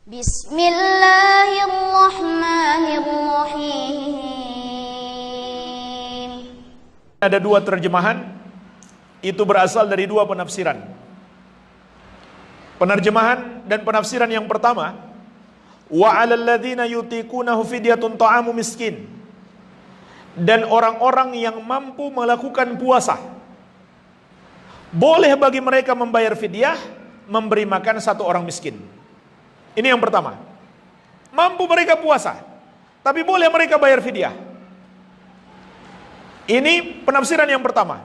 Bismillahirrahmanirrahim. Ada dua terjemahan, itu berasal dari dua penafsiran. Penerjemahan dan penafsiran yang pertama, wa 'alal ladzina yutiqunahu fidyatun ta'amu miskin. Dan orang-orang yang mampu melakukan puasa, boleh bagi mereka membayar fidyah, memberi makan satu orang miskin. Ini yang pertama. Mampu mereka puasa, tapi boleh mereka bayar fidyah. Ini penafsiran yang pertama.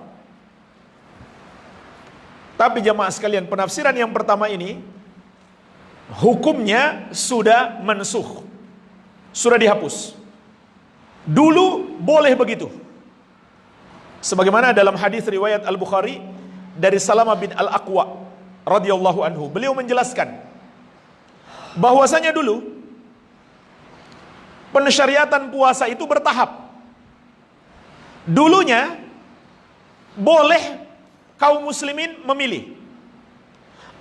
Tapi jamaah sekalian, penafsiran yang pertama ini hukumnya sudah mansuh, sudah dihapus. Dulu boleh begitu. Sebagaimana dalam hadis riwayat Al-Bukhari dari Salamah bin Al-Aqwa radhiyallahu anhu, beliau menjelaskan bahwasanya dulu pensyariatan puasa itu bertahap. Dulunya boleh kaum muslimin memilih,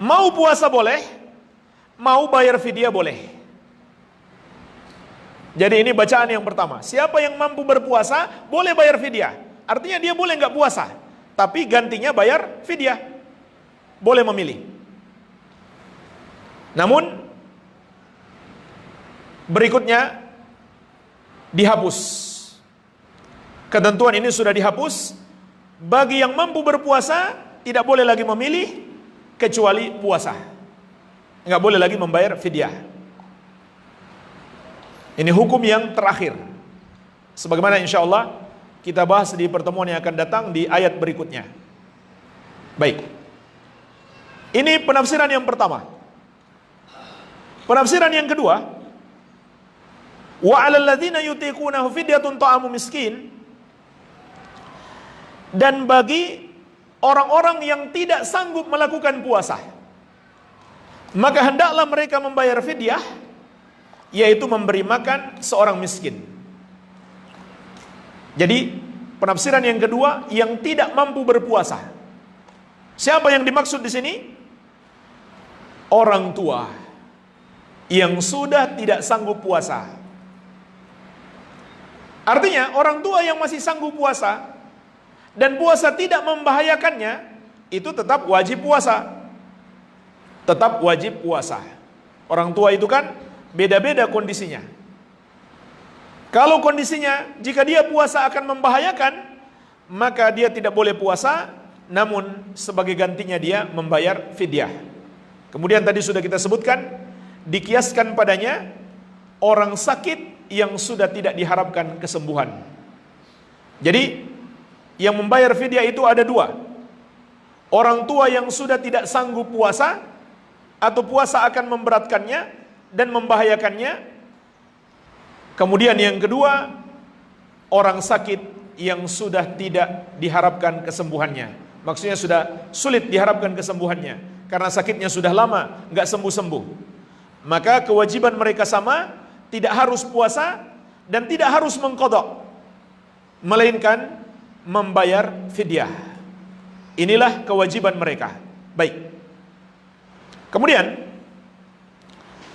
mau puasa boleh, mau bayar fidyah boleh. Jadi ini bacaan yang pertama, siapa yang mampu berpuasa boleh bayar fidyah. Artinya dia boleh nggak puasa, tapi gantinya bayar fidyah, boleh memilih. Namun berikutnya dihapus. Ketentuan ini sudah dihapus. Bagi yang mampu berpuasa tidak boleh lagi memilih kecuali puasa. Nggak boleh lagi membayar fidyah. Ini hukum yang terakhir. Sebagaimana insya Allah kita bahas di pertemuan yang akan datang di ayat berikutnya. Baik. Ini penafsiran yang pertama. Penafsiran yang kedua, wa 'alal ladzina yutiqunahu fidyatun ta'amu miskin. Dan bagi orang-orang yang tidak sanggup melakukan puasa, maka hendaklah mereka membayar fidyah, yaitu memberi makan seorang miskin. Jadi penafsiran yang kedua, yang tidak mampu berpuasa. Siapa yang dimaksud di sini? Orang tua yang sudah tidak sanggup puasa. Artinya orang tua yang masih sanggup puasa dan puasa tidak membahayakannya, itu tetap wajib puasa. Tetap wajib puasa. Orang tua itu kan beda-beda kondisinya. Kalau kondisinya jika dia puasa akan membahayakan, maka dia tidak boleh puasa, namun sebagai gantinya dia membayar fidyah. Kemudian tadi sudah kita sebutkan, dikiaskan padanya orang sakit yang sudah tidak diharapkan kesembuhan. Jadi yang membayar fidyah itu ada dua. Orang tua yang sudah tidak sanggup puasa, atau puasa akan memberatkannya dan membahayakannya. Kemudian yang kedua, orang sakit yang sudah tidak diharapkan kesembuhannya. Maksudnya sudah sulit diharapkan kesembuhannya karena sakitnya sudah lama nggak sembuh-sembuh. Maka kewajiban mereka sama, tidak harus puasa dan tidak harus mengqadha, melainkan membayar fidyah. Inilah kewajiban mereka. Baik. Kemudian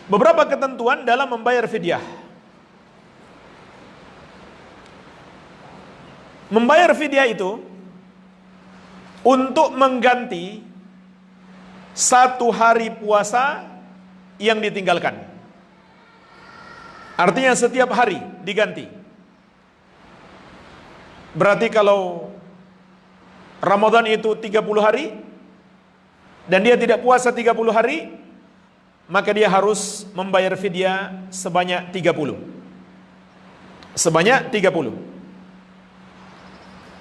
beberapa ketentuan dalam membayar fidyah. Membayar fidyah itu untuk mengganti satu hari puasa yang ditinggalkan. Artinya setiap hari diganti. Berarti kalau Ramadan itu 30 hari dan dia tidak puasa 30 hari, maka dia harus membayar fidyah sebanyak 30. Sebanyak 30.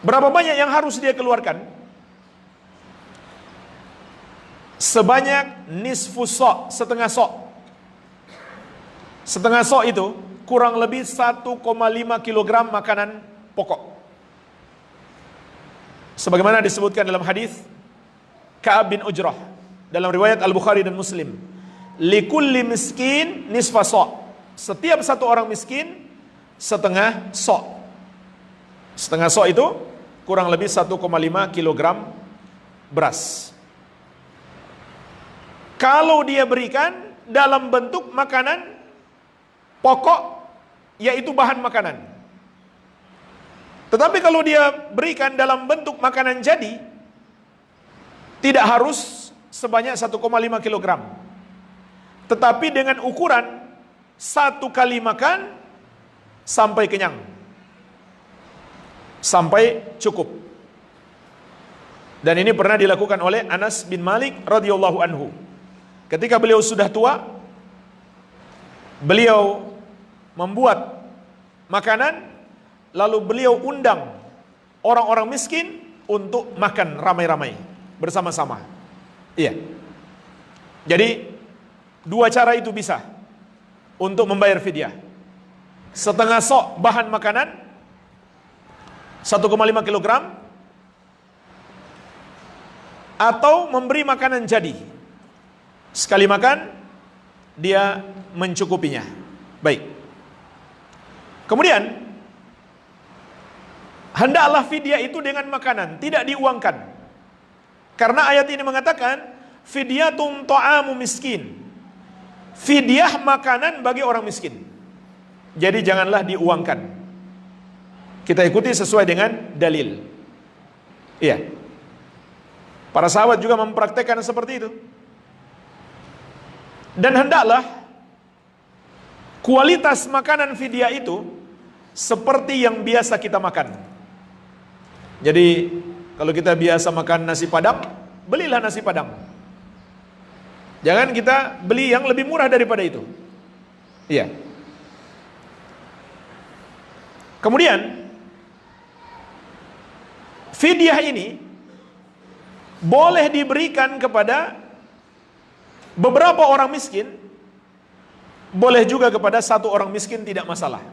Berapa banyak yang harus dia keluarkan? Sebanyak nisfu so', setengah so'. Setengah so' itu kurang lebih 1,5 kilogram makanan pokok. Sebagaimana disebutkan dalam hadis Ka'ab bin Ujrah dalam riwayat Al-Bukhari dan Muslim, likulli miskin nisfa so'. Setiap satu orang miskin setengah so'. Setengah so' itu kurang lebih 1,5 kilogram beras. Kalau dia berikan dalam bentuk makanan pokok, yaitu bahan makanan. Tetapi kalau dia berikan dalam bentuk makanan jadi, tidak harus sebanyak 1,5 kilogram. Tetapi dengan ukuran 1 kali makan sampai kenyang, sampai cukup. Dan ini pernah dilakukan oleh Anas bin Malik radhiyallahu anhu. Ketika beliau sudah tua, beliau membuat makanan, lalu beliau undang orang-orang miskin untuk makan ramai-ramai bersama-sama. Iya. Jadi dua cara itu bisa untuk membayar fidyah. Setengah sok bahan makanan 1,5 kilogram, atau memberi makanan jadi. Sekali makan dia mencukupinya. Baik. Kemudian hendaklah fidyah itu dengan makanan, tidak diuangkan. Karena ayat ini mengatakan fidyatun ta'amu miskin. Fidyah makanan bagi orang miskin. Jadi janganlah diuangkan. Kita ikuti sesuai dengan dalil. Iya. Para sahabat juga mempraktekkan seperti itu. Dan hendaklah kualitas makanan fidyah itu seperti yang biasa kita makan. Jadi kalau kita biasa makan nasi padang, belilah nasi padang. Jangan kita beli yang lebih murah daripada itu. Iya. Kemudian fidyah ini boleh diberikan kepada beberapa orang miskin, boleh juga kepada satu orang miskin, tidak masalah.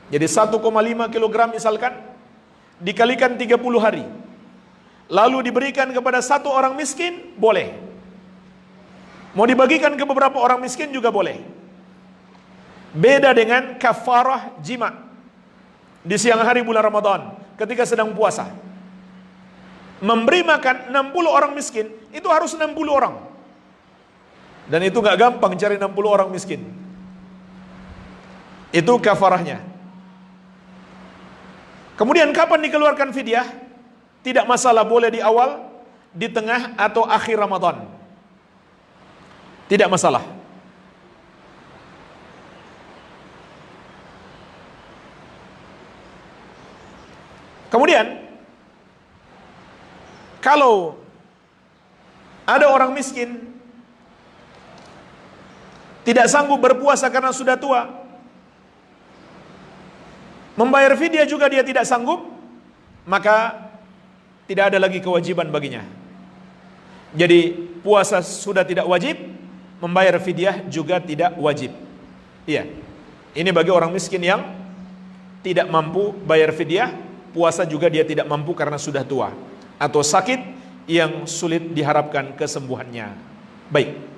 Jadi 1,5 kilogram misalkan dikalikan 30 hari, lalu diberikan kepada satu orang miskin, boleh. Mau dibagikan ke beberapa orang miskin juga boleh. Beda dengan kafarah jima di siang hari bulan Ramadan ketika sedang puasa. Memberi makan 60 orang miskin, itu harus 60 orang. Dan itu gak gampang cari 60 orang miskin. Itu kafarahnya. Kemudian kapan dikeluarkan fidyah? Tidak masalah, boleh di awal, di tengah, atau akhir Ramadan. Tidak masalah. Kemudian kalau ada orang miskin tidak sanggup berpuasa karena sudah tua, membayar fidyah juga dia tidak sanggup, maka tidak ada lagi kewajiban baginya. Jadi puasa sudah tidak wajib, membayar fidyah juga tidak wajib. Iya. Ini bagi orang miskin yang tidak mampu bayar fidyah, puasa juga dia tidak mampu karena sudah tua atau sakit yang sulit diharapkan kesembuhannya. Baik.